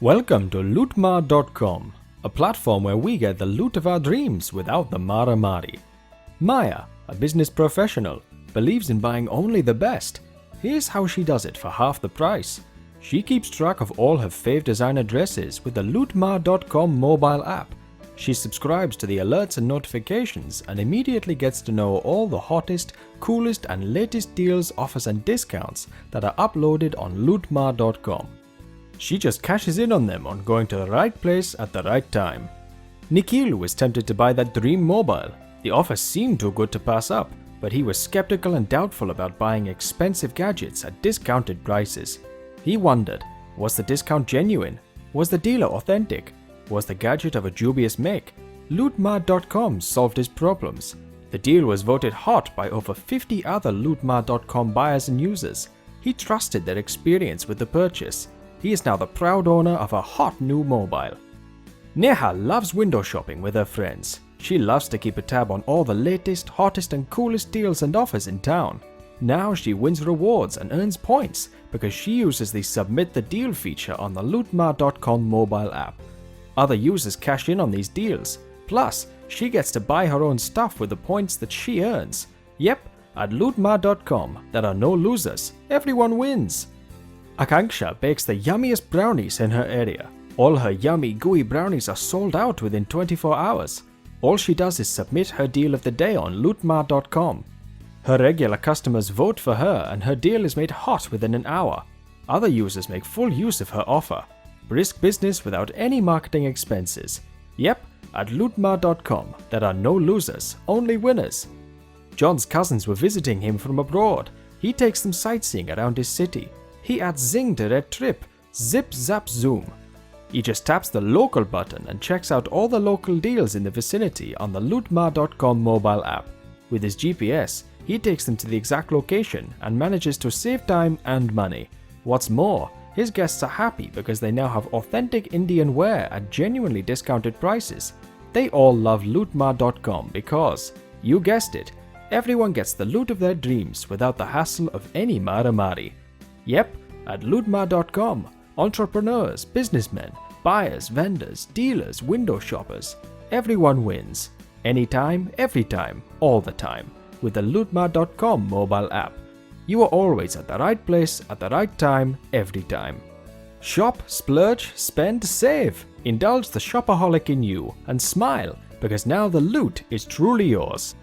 Welcome to lootmart.com, a platform where we get the loot of our dreams without the mara-mari. Maya, a business professional, believes in buying only the best. Here's how she does it for half the price. She keeps track of all her fave designer dresses with the lootmart.com mobile app. She subscribes to the alerts and notifications and immediately gets to know all the hottest, coolest and latest deals, offers and discounts that are uploaded on lootmart.com. She just cashes in on them on going to the right place at the right time. Nikhil was tempted to buy that dream mobile. The offer seemed too good to pass up, but he was skeptical and doubtful about buying expensive gadgets at discounted prices. He wondered, was the discount genuine? Was the dealer authentic? Was the gadget of a dubious make? Lootmart.com solved his problems. The deal was voted hot by over 50 other Lootmart.com buyers and users. He trusted their experience with the purchase. He is now the proud owner of a hot new mobile. Neha loves window shopping with her friends. She loves to keep a tab on all the latest, hottest and coolest deals and offers in town. Now she wins rewards and earns points because she uses the Submit the Deal feature on the lootmart.com mobile app. Other users cash in on these deals. Plus, she gets to buy her own stuff with the points that she earns. Yep, at lootmart.com, there are no losers. Everyone wins. Akanksha bakes the yummiest brownies in her area. All her yummy, gooey brownies are sold out within 24 hours. All she does is submit her deal of the day on lootmart.com. Her regular customers vote for her and her deal is made hot within an hour. Other users make full use of her offer. Brisk business without any marketing expenses. Yep, at lootmart.com, there are no losers, only winners. John's cousins were visiting him from abroad. He takes them sightseeing around his city. He adds Zing to their trip, zip zap zoom. He just taps the local button and checks out all the local deals in the vicinity on the lootmart.com mobile app. With his GPS, he takes them to the exact location and manages to save time and money. What's more, his guests are happy because they now have authentic Indian wear at genuinely discounted prices. They all love lootmart.com because, you guessed it, everyone gets the loot of their dreams without the hassle of any mara-mari. Yep, at lootmart.com, entrepreneurs, businessmen, buyers, vendors, dealers, window shoppers, everyone wins. Anytime, every time, all the time, with the lootmart.com mobile app. You are always at the right place at the right time, every time. Shop, splurge, spend, save. Indulge the shopaholic in you and smile because now the loot is truly yours.